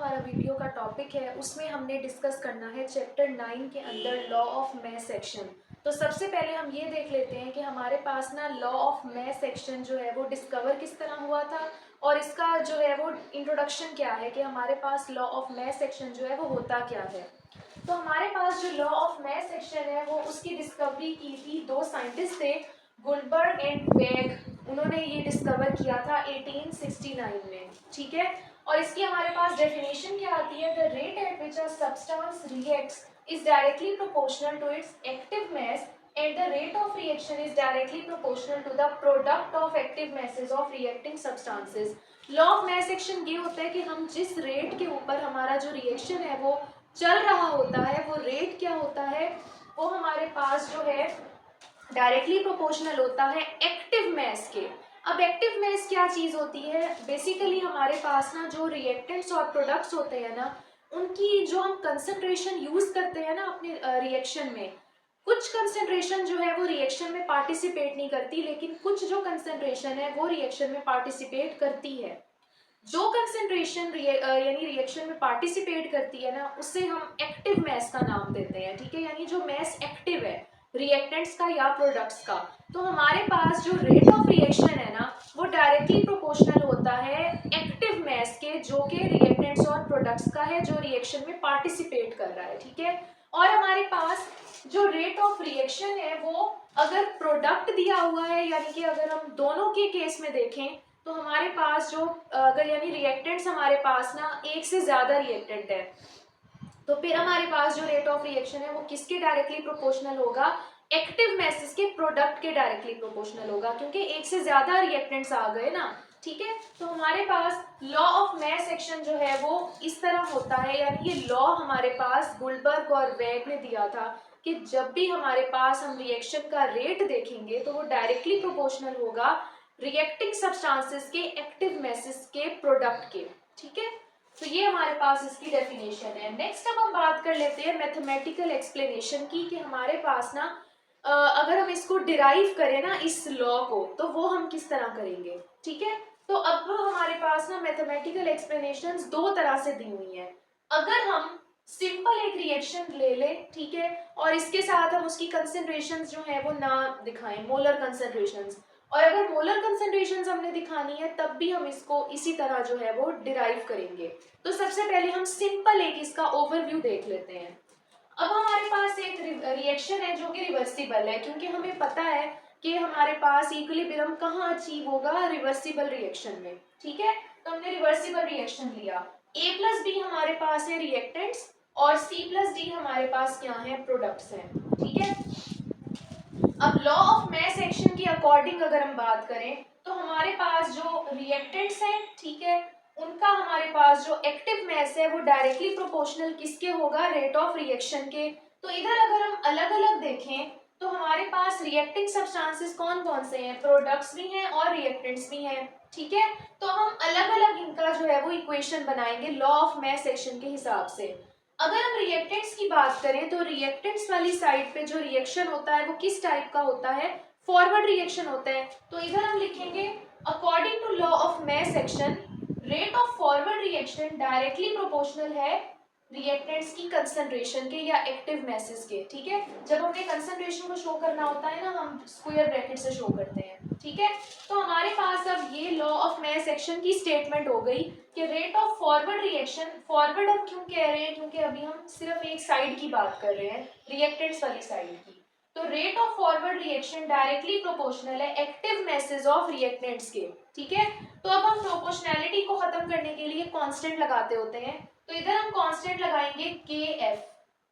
हमारा वीडियो का टॉपिक है उसमें हमने डिस्कस करना है चैप्टर 9 के अंदर लॉ ऑफ मैथ सेक्शन। तो सबसे पहले हम ये देख लेते हैं कि हमारे पास ना लॉ ऑफ मैथ सेक्शन जो है वो डिस्कवर किस तरह हुआ था और इसका जो है वो इंट्रोडक्शन क्या है कि हमारे पास लॉ ऑफ मैथ सेक्शन जो है वो होता क्या है। तो हमारे पास जो लॉ ऑफ मैथ सेक्शन है वो उसकी डिस्कवरी की थी दो साइंटिस्ट थे, गुलबर्ग एंड वेग। उन्होंने ये डिस्कवर किया था 1869 में, ठीक है। और इसकी हमारे पास डेफिनेशन क्या आती है, the rate at which a substance reacts is directly proportional to its active mass and the rate of reaction is directly proportional to the product of active masses of reacting substances. Law of mass section ये होता है कि हम जिस rate के ऊपर हमारा जो रिएक्शन है वो चल रहा होता है, वो रेट क्या होता है, वो हमारे पास जो है डायरेक्टली प्रोपोर्शनल होता है एक्टिव मैस के। अब एक्टिव मैस क्या चीज होती है, बेसिकली हमारे पास ना जो रिएक्टेंट्स और प्रोडक्ट्स होते हैं ना, उनकी जो हम कंसंट्रेशन यूज करते हैं ना अपने रिएक्शन में, कुछ कंसंट्रेशन जो है वो रिएक्शन में पार्टिसिपेट नहीं करती, लेकिन कुछ जो कंसंट्रेशन है वो रिएक्शन में पार्टिसिपेट करती है। जो कंसंट्रेशन यानी रिएक्शन में पार्टिसिपेट करती है ना, उससे हम एक्टिव मैस का नाम देते हैं, ठीक है। यानी जो मैस एक्टिव है रिएक्टेंट्स का या प्रोडक्ट्स का। तो हमारे पास जो रेट ऑफ रिएक्शन है ना वो डायरेक्टली प्रोपोर्शनल होता है एक्टिव मैस के, जो कि रिएक्टेंट्स और प्रोडक्ट्स का है जो रिएक्शन में पार्टिसिपेट कर रहा है, ठीक है। और हमारे पास जो रेट ऑफ रिएक्शन है वो अगर प्रोडक्ट दिया हुआ है, यानी कि अगर हम दोनों के केस में देखें तो हमारे पास जो अगर यानी रिएक्टेंट्स हमारे पास ना एक से ज्यादा रिएक्टेंट है, तो फिर हमारे पास जो रेट ऑफ रिएक्शन है वो किसके डायरेक्टली प्रोपोर्शनल होगा, एक्टिव मैसेज के प्रोडक्ट के डायरेक्टली प्रोपोर्शनल होगा, क्योंकि एक से ज्यादा रिएक्टेंट्स आ गए ना, ठीक है। तो हमारे पास लॉ ऑफ मैथ सेक्शन जो है वो इस तरह होता है, यानी ये लॉ हमारे पास गुलबर्ग और वेग ने दिया था कि जब भी हमारे पास हम रिएक्शन का रेट देखेंगे तो वो डायरेक्टली प्रोपोर्शनल होगा रिएक्टिंग सब्सटेंसेस के एक्टिव मैसेज के प्रोडक्ट के, ठीक है। तो ये हमारे पास इसकी डेफिनेशन है। नेक्स्ट अब हम बात कर लेते हैं मैथमेटिकल एक्सप्लेनेशन की, कि हमारे पास ना अगर हम इसको डिराइव करें ना इस लॉ को, तो वो हम किस तरह करेंगे, ठीक है। तो अब हमारे पास ना मैथमेटिकल एक्सप्लेनेशंस दो तरह से दी हुई हैं। अगर हम सिंपल एक रिएक्शन ले ले, ठीक है, और इसके साथ हम उसकी कंसेंट्रेशंस जो है वो ना दिखाएं, मोलर कंसेंट्रेशंस, और अगर मोलर कंसेंट्रेशंस हमने दिखानी है तब भी हम इसको इसी तरह जो है वो डिराइव करेंगे। तो सबसे पहले हम सिंपल एक इसका ओवरव्यू देख लेते हैं। अब हमारे पास एक रिएक्शन है जो कि रिवर्सिबल है, क्योंकि हमें पता है कि हमारे पास इक्विलिब्रियम कहाँ अचीव होगा, रिवर्सिबल रिएक्शन में, ठीक है। तो हमने रिवर्सिबल रिएक्शन लिया, A प्लस बी हमारे पास है रिएक्टेंट्स और C प्लस डी हमारे पास क्या है, प्रोडक्ट्स हैं, ठीक है। अब लॉ ऑफ मैथ सेक्शन की अकॉर्डिंग अगर हम बात करें तो हमारे पास जो रिएक्टेंट्स हैं, ठीक है, उनका हमारे पास जो एक्टिव मैस है वो डायरेक्टली प्रोपोर्शनल किसके होगा, रेट ऑफ रिएक्शन के। तो इधर अगर हम अलग अलग देखें तो हमारे पास रिएक्टिंग सब्सटेंसेस कौन कौन से हैं, प्रोडक्ट्स भी हैं और रिएक्टेंट्स भी हैं, ठीक है। तो हम अलग अलग इनका जो है वो इक्वेशन बनाएंगे लॉ ऑफ मैथ सेक्शन के हिसाब से। अगर हम रिएक्टेंट्स की बात करें तो रिएक्टेंट्स वाली साइड पे जो रिएक्शन होता है वो किस टाइप का होता है, फॉरवर्ड रिएक्शन होता है। तो इधर हम लिखेंगे according to law of mass action rate of forward reaction directly proportional है रिएक्टेंट्स की कंसंट्रेशन के या एक्टिव मैसेज के, ठीक है। जब हमें कंसंट्रेशन को शो करना होता है ना, हम स्क्वायर ब्रैकेट से शो करते हैं, ठीक है। तो हमारे पास अब ये लॉ ऑफ मैथ सेक्शन की स्टेटमेंट हो गई कि rate of forward reaction, forward हम क्यों कह रहे हैं, क्योंकि अभी हम सिर्फ एक साइड की बात कर रहे हैं, रिएक्टेंट्स वाली साइड की। तो rate of forward reaction directly proportional है एक्टिव मैसेज ऑफ रिएक्टेंट्स के, ठीक है। तो अब हम प्रोपोर्शनैलिटी को खत्म करने के लिए कांस्टेंट लगाते होते हैं, तो इधर हम कांस्टेंट लगाएंगे के एफ,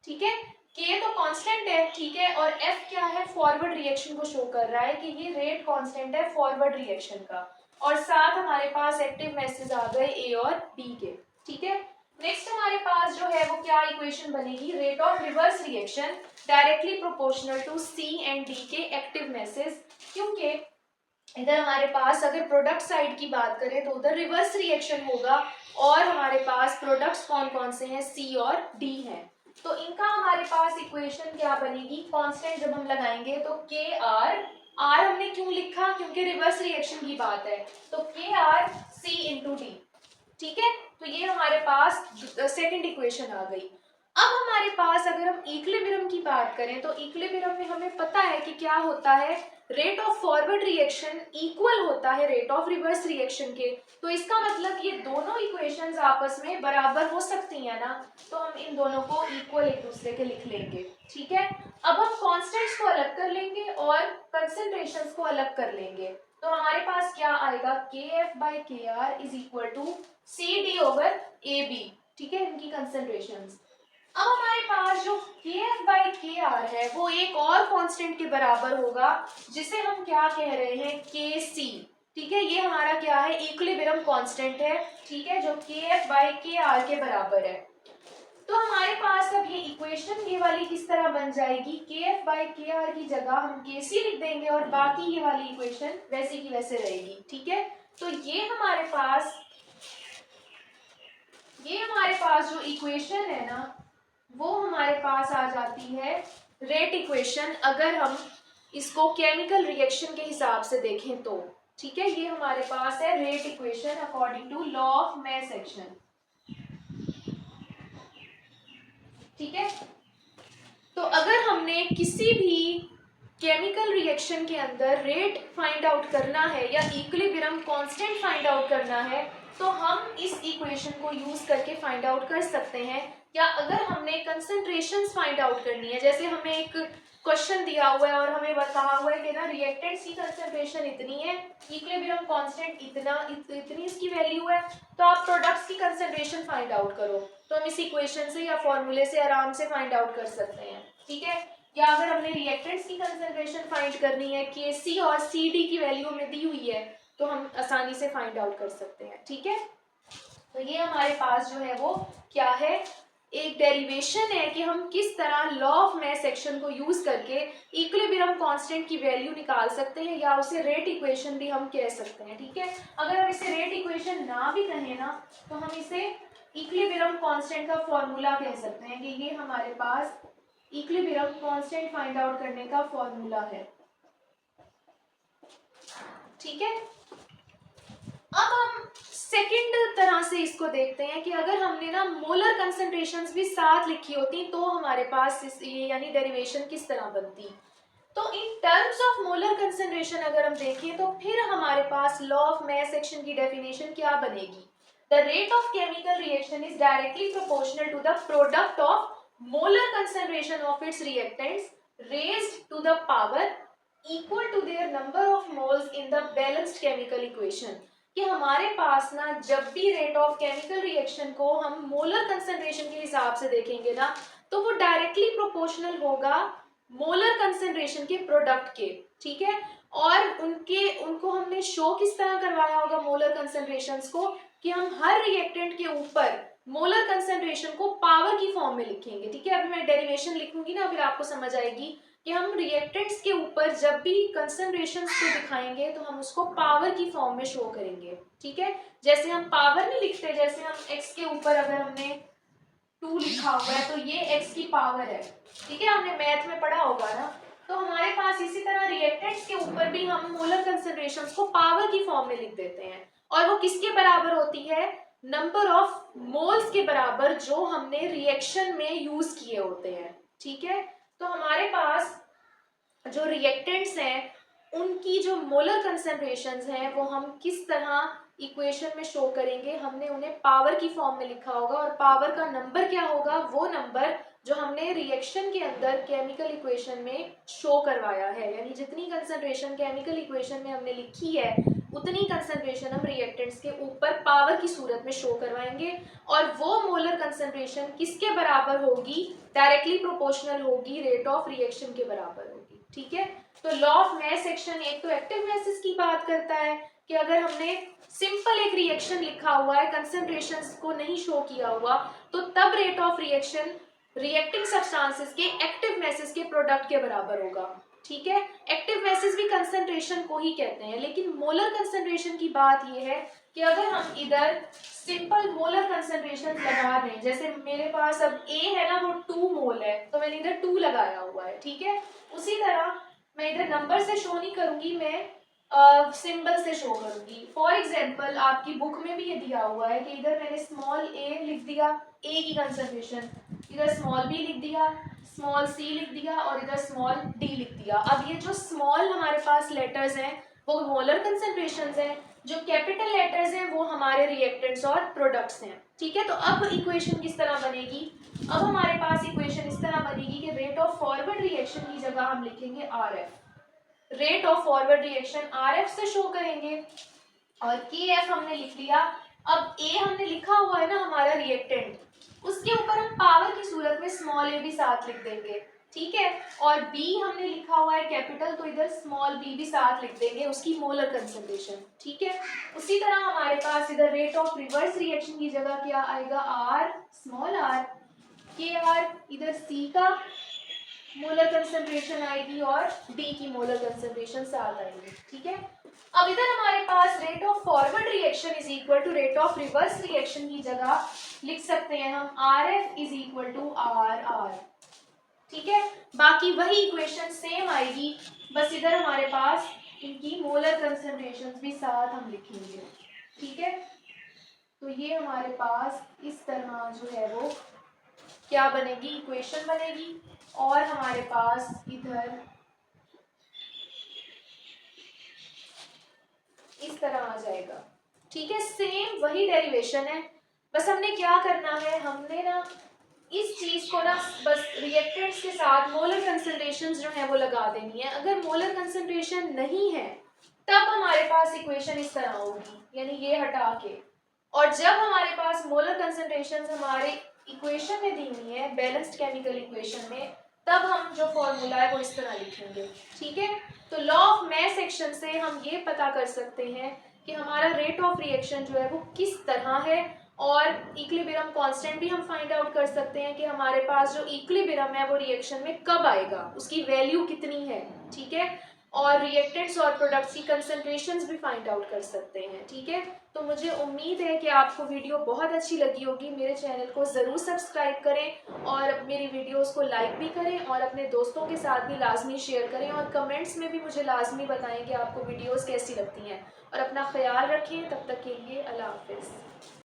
ठीक है। के तो कांस्टेंट है, ठीक है, और एफ क्या है, फॉरवर्ड रिएक्शन को शो कर रहा है कि ये रेट कांस्टेंट है फॉरवर्ड रिएक्शन का, और साथ हमारे पास एक्टिव मैसेज आ गए ए और बी के, ठीक है। नेक्स्ट हमारे पास जो है वो क्या इक्वेशन बनेगी, rate of reverse reaction directly proportional to C and D के एक्टिव मैसेज, क्योंकि इधर हमारे पास अगर प्रोडक्ट साइड की बात करें तो उधर रिवर्स रिएक्शन होगा, और हमारे पास प्रोडक्ट्स कौन कौन से हैं, सी और डी हैं। तो इनका हमारे पास इक्वेशन क्या बनेगी, कांस्टेंट जब हम लगाएंगे तो के आर, आर हमने क्यों लिखा, क्योंकि रिवर्स रिएक्शन की बात है, तो के आर सी इंटू डी, ठीक है। तो ये हमारे पास सेकंड इक्वेशन आ गई। अब हमारे पास अगर हम इक्विलिब्रियम की बात करें तो इक्विलिब्रियम में हमें पता है कि क्या होता है, rate of forward reaction equal होता है रेट ऑफ रिवर्स रिएक्शन के। तो इसका मतलब ये दोनों इक्वेशंस आपस में बराबर हो सकती हैं ना, तो हम इन दोनों को इक्वल एक दूसरे के लिख लेंगे। ठीक है, अब हम कांस्टेंट्स को अलग कर लेंगे और कंसंट्रेशंस को अलग कर लेंगे। तो हमारे पास क्या आएगा, KF/KR is equal to CD/AB। ठीक है, इनकी कंसंट्रेशंस। अब हमारे पास जो KF/KR है वो एक और कांस्टेंट के बराबर होगा जिसे हम क्या कह रहे हैं, KC। ठीक है, ये हमारा क्या है, इक्विलिब्रियम कांस्टेंट है। ठीक है, जो KF/KR के बराबर है। तो हमारे पास अब ये इक्वेशन ये वाली किस तरह बन जाएगी, KF/KR की जगह हम KC लिख देंगे और बाकी ये वाली इक्वेशन वैसी की वैसे रहेगी। ठीक है, तो ये हमारे पास जो इक्वेशन है ना वो हमारे पास आ जाती है रेट इक्वेशन, अगर हम इसको केमिकल रिएक्शन के हिसाब से देखें तो। ठीक है, ये हमारे पास है rate equation according to law of mass action. ठीक है, तो अगर हमने किसी भी केमिकल रिएक्शन के अंदर रेट फाइंड आउट करना है या इक्विलिब्रियम कांस्टेंट फाइंड आउट करना है तो हम इस इक्वेशन को यूज करके फाइंड आउट कर सकते हैं। या अगर हमने कंसंट्रेशंस फाइंड आउट करनी है, जैसे हमें एक क्वेश्चन दिया हुआ है और हमें कहा हुआ है कि ना रिएक्टेंट्स की कंसंट्रेशन इतनी है, इक्विलिब्रियम कांस्टेंट इतनी इसकी वैल्यू है, तो आप प्रोडक्ट्स की कंसंट्रेशन फाइंड आउट करो। तो हम इस इक्वेशन से या फॉर्मूले से आराम से फाइंड आउट कर सकते हैं। ठीक है, या अगर हमने रिएक्टेंट्स की कंसंट्रेशन फाइंड करनी है, KC और CD की वैल्यू में दी हुई है, तो हम आसानी से फाइंड आउट कर सकते हैं। ठीक है, तो ये हमारे पास जो है वो क्या है, एक डेरिवेशन है कि हम किस तरह लॉ ऑफ मैस एक्शन को यूज करके इक्विलिब्रियम कांस्टेंट की वैल्यू निकाल सकते हैं, या उसे रेट इक्वेशन भी हम कह सकते हैं। ठीक है, अगर हम इसे रेट इक्वेशन ना भी कहें ना तो हम इसे इक्विलिब्रियम कांस्टेंट का फॉर्मूला कह सकते हैं कि ये हमारे पास इक्विलिब्रियम कांस्टेंट फाइंड आउट करने का फॉर्मूला है। ठीक है, अब हम सेकंड तरह से इसको देखते हैं कि अगर हमने ना मोलर कंसंट्रेशंस भी साथ लिखी होती तो हमारे पास ये यानी डेरिवेशन किस तरह बनती। तो in terms of molar concentration अगर हम देखें तो फिर हमारे पास लॉ ऑफ मैस एक्शन की डेफिनेशन क्या बनेगी, the rate of chemical reaction is directly proportional to the product of molar concentration of its reactants raised to the power equal to their number of moles in the balanced chemical equation। कि हमारे पास ना जब भी rate of chemical reaction को हम molar concentration के हिसाब से देखेंगे ना तो वो डायरेक्टली प्रोपोर्शनल होगा मोलर कंसंट्रेशन के प्रोडक्ट के। ठीक है, और उनको हमने शो किस तरह करवाया होगा मोलर कंसंट्रेशंस को, कि हम हर रिएक्टेंट के ऊपर मोलर कंसंट्रेशन को पावर की फॉर्म में लिखेंगे। ठीक है, अभी मैं डेरिवेशन लिखूंगी ना फिर आपको समझ आएगी कि हम रिएक्टेंट्स के ऊपर जब भी कंसंट्रेशंस को दिखाएंगे तो हम उसको पावर की फॉर्म में शो करेंगे। ठीक है, जैसे हम पावर नहीं लिखते, जैसे हम x के ऊपर अगर हमने 2 लिखा हुआ है तो ये x की पावर है। ठीक है, हमने मैथ में पढ़ा होगा ना, तो हमारे पास इसी तरह रिएक्टेंट्स के ऊपर भी हम मोलर कंसंट्रेशंस को पावर की फॉर्म में लिख देते हैं और वो किसके बराबर होती है, नंबर ऑफ मोल्स के बराबर जो हमने रिएक्शन में यूज किए होते हैं। ठीक है, तो हमारे पास जो रिएक्टेंट्स हैं उनकी जो मोलर कंसंट्रेशंस हैं वो हम किस तरह इक्वेशन में शो करेंगे, हमने उन्हें पावर की फॉर्म में लिखा होगा और पावर का नंबर क्या होगा, वो नंबर जो हमने रिएक्शन के अंदर केमिकल इक्वेशन में शो करवाया है। यानी जितनी कंसंट्रेशन केमिकल इक्वेशन में हमने लिखी है उतनी कंसंट्रेशन हम रिएक्टेंट्स के ऊपर पावर की सूरत में शो करवाएंगे और वो मोलर कंसंट्रेशन किसके बराबर होगी, डायरेक्टली प्रोपोर्शनल होगी रेट ऑफ रिएक्शन के बराबर होगी। ठीक है, तो लॉ ऑफ मैस एक्शन एक तो एक्टिव मैसेज की बात करता है कि अगर हमने सिंपल एक रिएक्शन लिखा हुआ है, कंसंट्रेशंस को नहीं शो किया हुआ, तो तब rate of reaction reacting substances के एक्टिव मैसेज के प्रोडक्ट के बराबर होगा। ठीक है, एक्टिव मैसेज भी कंसंट्रेशन को ही कहते हैं, लेकिन मोलर कंसंट्रेशन की बात यह है कि अगर हम इधर सिंपल मोलर कंसंट्रेशन लगा दें, जैसे मेरे पास अब A है ना वो 2 मोल है तो मैंने इधर 2 लगाया हुआ है। ठीक है, उसी तरह मैं इधर नंबर से शो नहीं करूंगी, मैं सिंबल से शो करूंगी। फॉर एग्जाम्पल आपकी बुक में भी ये दिया हुआ है कि इधर मैंने स्मॉल ए लिख दिया, ए की कंसंट्रेशन, इधर स्मॉल बी लिख दिया, स्मॉल सी लिख दिया और इधर स्मॉल डी लिख दिया। अब ये जो स्मॉल हमारे पास लेटर्स हैं वो मोलर कंसंट्रेशंस हैं, जो कैपिटल लेटर्स हैं वो हमारे रिएक्टेंट्स और प्रोडक्ट्स हैं। ठीक है, तो अब इक्वेशन किस तरह बनेगी? अब हमारे पास इक्वेशन इस तरह बनेगी कि रेट ऑफ फॉरवर्ड रिएक्शन की जगह हम लिखेंगे R F, rate of forward reaction R F से शो करेंगे और के एफ हमने लिख लिया। अब ए हमने लिखा हुआ है ना हमारा रिएक्टेंट, उसके ऊपर हम पावर की सूरत में स्मॉल ए भी साथ लिख देंगे। ठीक है, और बी हमने लिखा हुआ है कैपिटल, तो इधर स्मॉल बी भी साथ लिख देंगे, उसकी मोलर कंसंट्रेशन। ठीक है, उसी तरह हमारे पास इधर रेट ऑफ रिवर्स रिएक्शन की जगह क्या आएगा? आर, स्मॉल आर, के आर, इधर सी का मोलर कंसंट्रेशन आएगी और डी की मोलर कंसंट्रेशन साथ आएगी। ठीक है, अब इधर हमारे पास rate of forward reaction is equal to rate of reverse reaction की जगह लिख सकते हैं हम R F is equal to R R. ठीक है, बाकी वही इक्वेशन सेम आएगी, बस इधर हमारे पास इनकी मोलर कंसंट्रेशंस भी साथ हम लिखेंगे। ठीक है, तो ये हमारे पास इस तरह जो है वो क्या बनेगी? इक्वेशन बनेगी और हमारे पास इधर इस तरह आ जाएगा। ठीक है, सेम वही डेरिवेशन है, बस हमने क्या करना है, हमने ना इस चीज को ना बस रिएक्टेंट्स के साथ मोलर कंसंट्रेशंस जो है वो लगा देनी है। अगर मोलर कंसंट्रेशन नहीं है तब हमारे पास इक्वेशन इस तरह होगी, यानी ये हटा के, और जब हमारे पास मोलर कंसंट्रेशंस हमारे इक्वेशन में दी हुई है बैलेंस्ड केमिकल इक्वेशन में, तब हम जो फॉर्मूला है वो इस तरह लिखेंगे। ठीक है, तो लॉ ऑफ मैस सेक्शन से हम ये पता कर सकते हैं कि हमारा रेट ऑफ रिएक्शन जो है वो किस तरह है, और इक्विलिब्रियम कांस्टेंट भी हम फाइंड आउट कर सकते हैं कि हमारे पास जो इक्विलिब्रियम है वो रिएक्शन में कब आएगा, उसकी वैल्यू कितनी है। ठीक है, और रिएक्टेंट्स और प्रोडक्ट्स की कंसंट्रेशंस भी फाइंड आउट कर सकते हैं। ठीक है, तो मुझे उम्मीद है कि आपको वीडियो बहुत अच्छी लगी होगी। मेरे चैनल को ज़रूर सब्सक्राइब करें और मेरी वीडियोस को लाइक भी करें और अपने दोस्तों के साथ भी लाजमी शेयर करें, और कमेंट्स में भी मुझे लाजमी बताएं कि आपको वीडियोस कैसी लगती हैं, और अपना ख्याल रखें। तब तक के लिए अल्लाह हाफिज़।